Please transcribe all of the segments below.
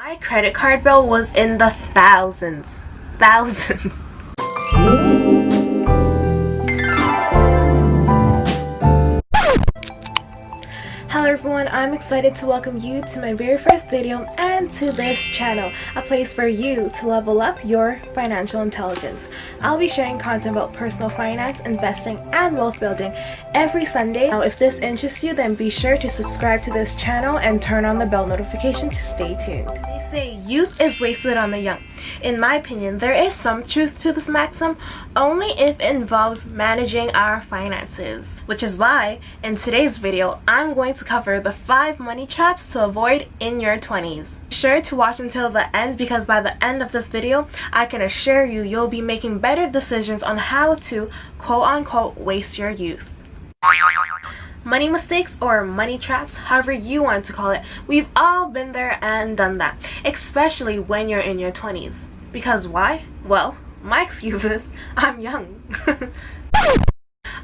My credit card bill was in the thousands. Thousands. Hello everyone, I'm excited to welcome you to my very first video and to this channel, a place for you to level up your financial intelligence. I'll be sharing content about personal finance, investing, and wealth building every Sunday. Now if this interests you, then be sure to subscribe to this channel and turn on the bell notification to stay tuned. They say youth is wasted on the young. In my opinion, there is some truth to this maxim, only if it involves managing our finances. Which is why, in today's video, I'm going to cover the 5 money traps to avoid in your 20s. Be sure to watch until the end because by the end of this video, I can assure you you'll be making better decisions on how to quote-unquote waste your youth. Money mistakes or money traps, however you want to call it, we've all been there and done that, especially when you're in your 20s. Because why? Well, my excuse is I'm young.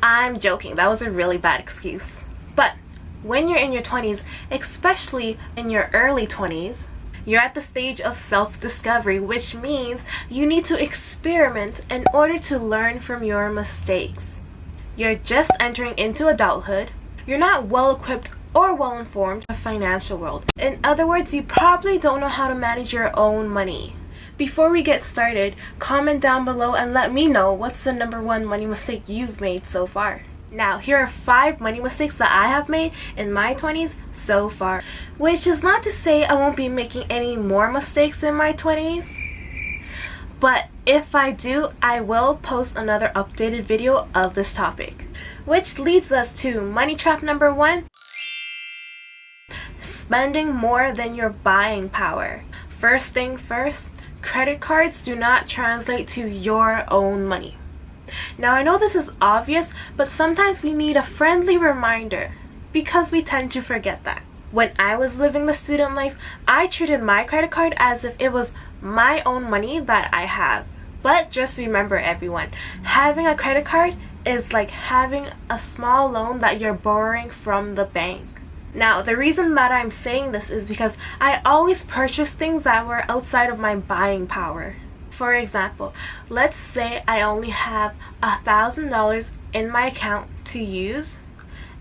I'm joking, that was a really bad excuse. But when you're in your 20s, especially in your early 20s, you're at the stage of self-discovery, which means you need to experiment in order to learn from your mistakes. You're just entering into adulthood. You're not well equipped or well informed in the financial world. In other words, you probably don't know how to manage your own money. Before we get started, comment down below and let me know what's the #1 money mistake you've made so far. Now, here are 5 money mistakes that I have made in my 20s so far. Which is not to say I won't be making any more mistakes in my 20s. But if I do, I will post another updated video of this topic. Which leads us to money trap #1. Spending more than your buying power. First thing first, credit cards do not translate to your own money. Now I know this is obvious, but sometimes we need a friendly reminder because we tend to forget that. When I was living the student life, I treated my credit card as if it was my own money that I have. But just remember everyone, having a credit card is like having a small loan that you're borrowing from the bank. Now the reason that I'm saying this is because I always purchase things that were outside of my buying power. For example, let's say I only have $1,000 in my account to use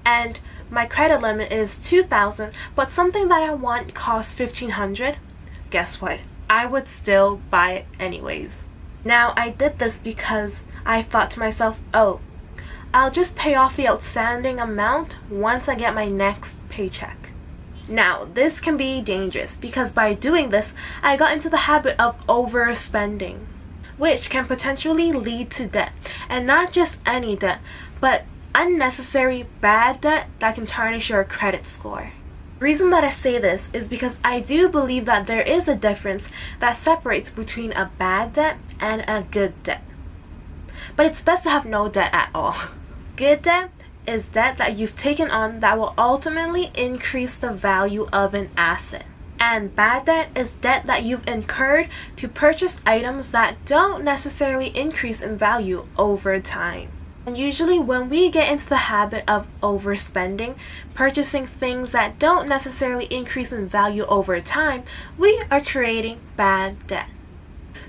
and my credit limit is $2,000, but something that I want costs $1,500. Guess what? I would still buy it anyways. Now I did this because I thought to myself, oh, I'll just pay off the outstanding amount once I get my next paycheck. Now this can be dangerous because by doing this, I got into the habit of overspending, which can potentially lead to debt. And not just any debt, but unnecessary bad debt that can tarnish your credit score. The reason that I say this is because I do believe that there is a difference that separates between a bad debt and a good debt. But it's best to have no debt at all. Good debt is debt that you've taken on that will ultimately increase the value of an asset. And bad debt is debt that you've incurred to purchase items that don't necessarily increase in value over time. And usually when we get into the habit of overspending, purchasing things that don't necessarily increase in value over time, we are creating bad debt.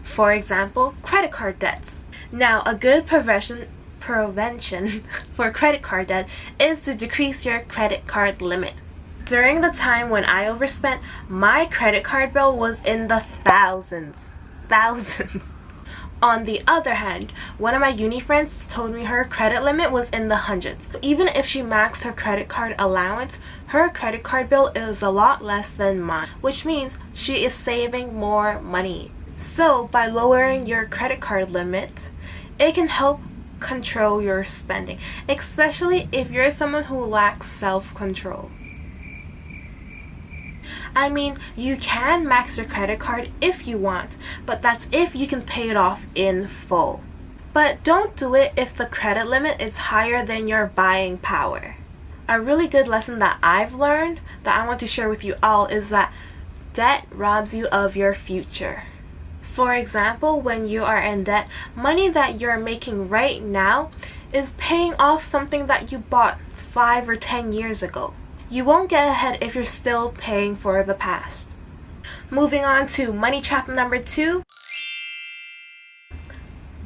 For example, credit card debts. Now, a good prevention for credit card debt is to decrease your credit card limit. During the time when I overspent, my credit card bill was in the thousands. Thousands. On the other hand, one of my uni friends told me her credit limit was in the hundreds. Even if she maxed her credit card allowance, her credit card bill is a lot less than mine, which means she is saving more money. So by lowering your credit card limit, it can help control your spending, especially if you're someone who lacks self-control. I mean, you can max your credit card if you want, but that's if you can pay it off in full. But don't do it if the credit limit is higher than your buying power. A really good lesson that I've learned that I want to share with you all is that debt robs you of your future. For example, when you are in debt, money that you're making right now is paying off something that you bought 5 or 10 years ago. You won't get ahead if you're still paying for the past. Moving on to money trap number 2,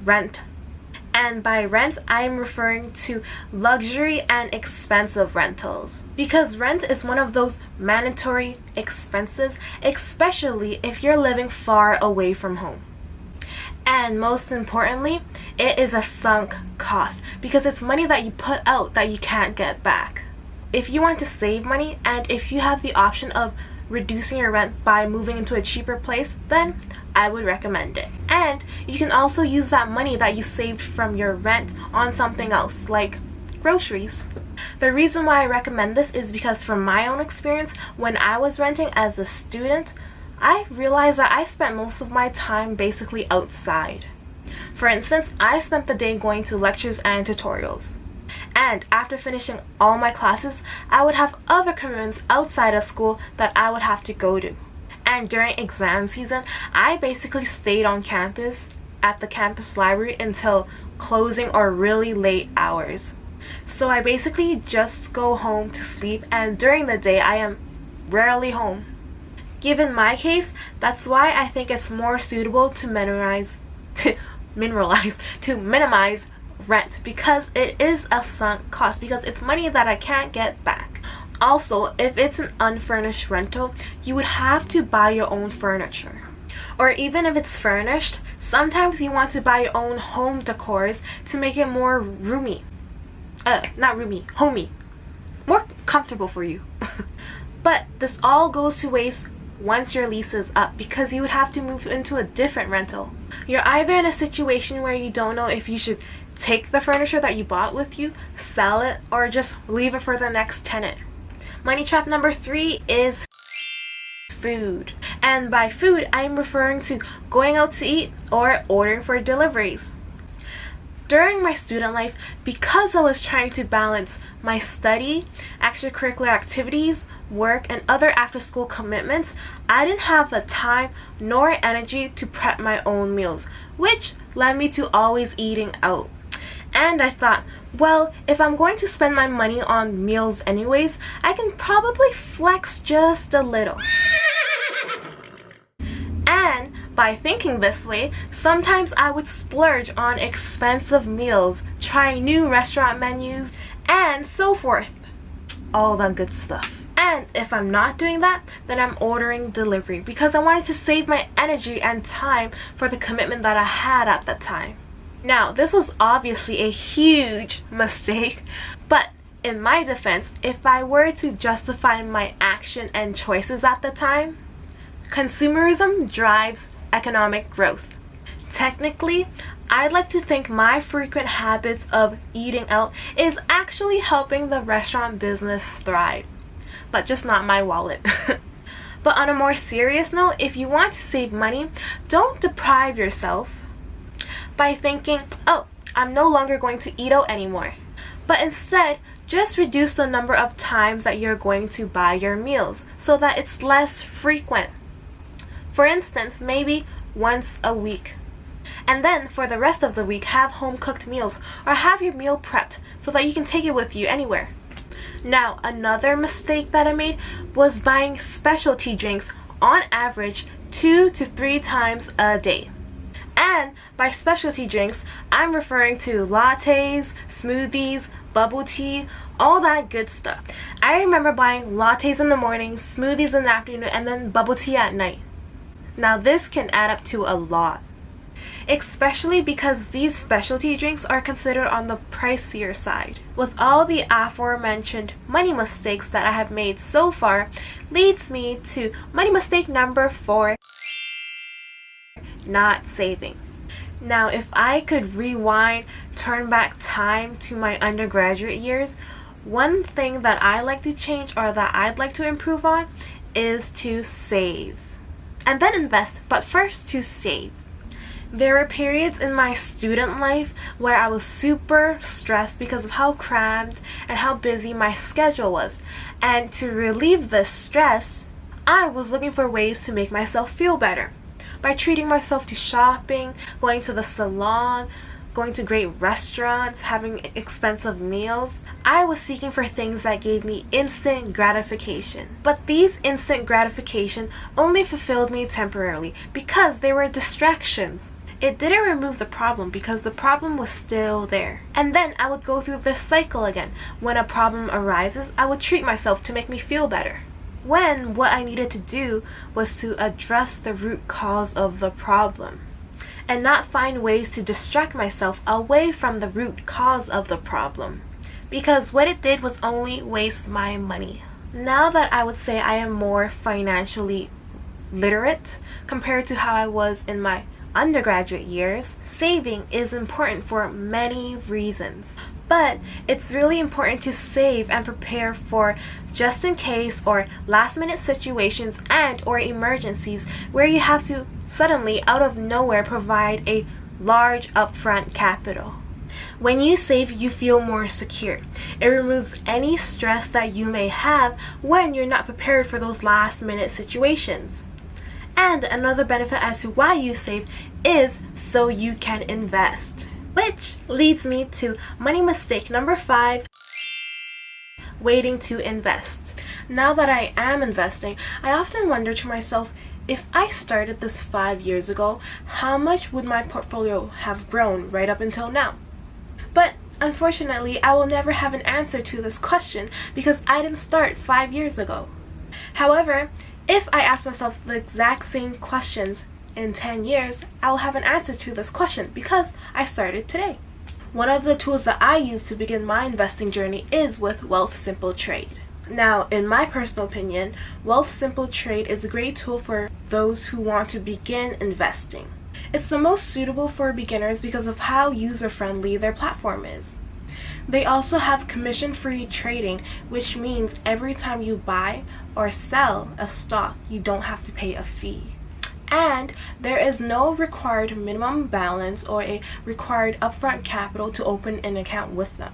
rent. And by rent, I'm referring to luxury and expensive rentals. Because rent is one of those mandatory expenses, especially if you're living far away from home. And most importantly, it is a sunk cost because it's money that you put out that you can't get back. If you want to save money and if you have the option of reducing your rent by moving into a cheaper place, then I would recommend it. And you can also use that money that you saved from your rent on something else, like groceries. The reason why I recommend this is because from my own experience, when I was renting as a student, I realized that I spent most of my time basically outside. For instance, I spent the day going to lectures and tutorials. And after finishing all my classes, I would have other commitments outside of school that I would have to go to. And during exam season, I basically stayed on campus at the campus library until closing or really late hours. So I basically just go home to sleep, and during the day I am rarely home. Given my case, that's why I think it's more suitable to minimize rent, because it is a sunk cost, because it's money that I can't get back. Also, if it's an unfurnished rental, you would have to buy your own furniture. Or even if it's furnished, sometimes you want to buy your own home decors to make it more homey. More comfortable for you. But this all goes to waste once your lease is up, because you would have to move into a different rental. You're either in a situation where you don't know if you should take the furniture that you bought with you, sell it, or just leave it for the next tenant. Money trap number 3 is food. And by food, I'm referring to going out to eat or ordering for deliveries. During my student life, because I was trying to balance my study, extracurricular activities, work, and other after-school commitments, I didn't have the time nor energy to prep my own meals, which led me to always eating out. And I thought, well, if I'm going to spend my money on meals anyways, I can probably flex just a little. And by thinking this way, sometimes I would splurge on expensive meals, trying new restaurant menus, and so forth. All that good stuff. And if I'm not doing that, then I'm ordering delivery because I wanted to save my energy and time for the commitment that I had at the time. Now, this was obviously a huge mistake, but in my defense, if I were to justify my action and choices at the time, consumerism drives economic growth. Technically, I'd like to think my frequent habits of eating out is actually helping the restaurant business thrive, but just not my wallet. But on a more serious note, if you want to save money, don't deprive yourself by thinking, oh, I'm no longer going to eat out anymore. But instead, just reduce the number of times that you're going to buy your meals so that it's less frequent. For instance, maybe once a week. And then for the rest of the week, have home cooked meals or have your meal prepped so that you can take it with you anywhere. Now, another mistake that I made was buying specialty drinks on average 2 to 3 times a day. And by specialty drinks, I'm referring to lattes, smoothies, bubble tea, all that good stuff. I remember buying lattes in the morning, smoothies in the afternoon, and then bubble tea at night. Now this can add up to a lot, especially because these specialty drinks are considered on the pricier side. With all the aforementioned money mistakes that I have made so far, leads me to money mistake number 4, not saving. Now, if I could rewind, turn back time to my undergraduate years, one thing that I like to change or that I'd like to improve on is to save. And then invest, but first to save. There were periods in my student life where I was super stressed because of how crammed and how busy my schedule was. And to relieve the stress, I was looking for ways to make myself feel better by treating myself to shopping, going to the salon, going to great restaurants, having expensive meals. I was seeking for things that gave me instant gratification. But these instant gratification only fulfilled me temporarily because they were distractions. It didn't remove the problem because the problem was still there. And then I would go through this cycle again. When a problem arises, I would treat myself to make me feel better, when what I needed to do was to address the root cause of the problem and not find ways to distract myself away from the root cause of the problem, because what it did was only waste my money. Now that I would say I am more financially literate compared to how I was in my undergraduate years, saving is important for many reasons. But it's really important to save and prepare for just in case or last minute situations and or emergencies where you have to suddenly out of nowhere provide a large upfront capital. When you save, you feel more secure. It removes any stress that you may have when you're not prepared for those last minute situations. And another benefit as to why you save is so you can invest. Which leads me to money mistake number 5, waiting to invest. Now that I am investing, I often wonder to myself, if I started this 5 years ago, how much would my portfolio have grown right up until now? But unfortunately, I will never have an answer to this question because I didn't start 5 years ago. However, if I ask myself the exact same questions in 10 years, I will have an answer to this question because I started today. One of the tools that I use to begin my investing journey is with Wealthsimple Trade. Now, in my personal opinion, Wealthsimple Trade is a great tool for those who want to begin investing. It's the most suitable for beginners because of how user-friendly their platform is. They also have commission-free trading, which means every time you buy or sell a stock, you don't have to pay a fee. And there is no required minimum balance or a required upfront capital to open an account with them.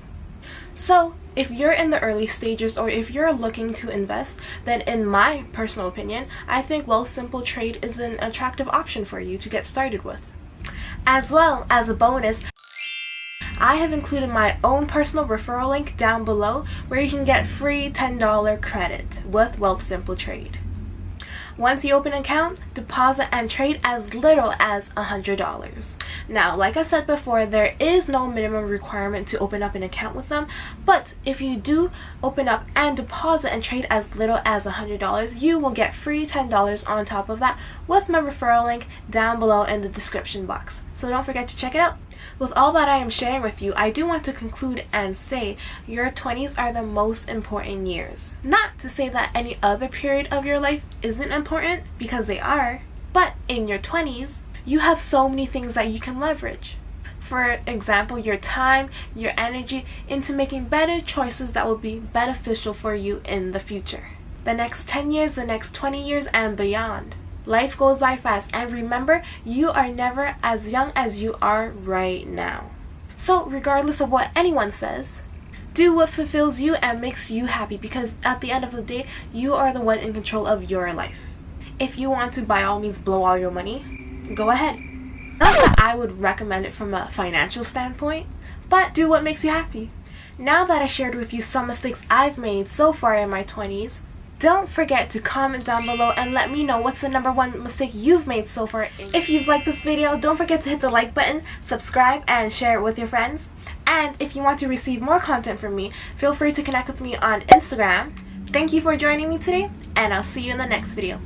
So, if you're in the early stages or if you're looking to invest, then in my personal opinion, I think Wealthsimple Trade is an attractive option for you to get started with. As well as a bonus, I have included my own personal referral link down below where you can get free $10 credit with Wealthsimple Trade. Once you open an account, deposit and trade as little as $100. Now, like I said before, there is no minimum requirement to open up an account with them, but if you do open up and deposit and trade as little as $100, you will get free $10 on top of that with my referral link down below in the description box. So don't forget to check it out. With all that I am sharing with you, I do want to conclude and say your 20s are the most important years. Not to say that any other period of your life isn't important, because they are, but in your 20s, you have so many things that you can leverage. For example, your time, your energy into making better choices that will be beneficial for you in the future. The next 10 years, the next 20 years, and beyond. Life goes by fast, and remember, you are never as young as you are right now. So regardless of what anyone says, do what fulfills you and makes you happy, because at the end of the day, you are the one in control of your life. If you want to by all means blow all your money, go ahead. Not that I would recommend it from a financial standpoint, but do what makes you happy. Now that I shared with you some mistakes I've made so far in my 20s, don't forget to comment down below and let me know what's the #1 mistake you've made so far. If you've liked this video, don't forget to hit the like button, subscribe, and share it with your friends. And if you want to receive more content from me, feel free to connect with me on Instagram. Thank you for joining me today, and I'll see you in the next video.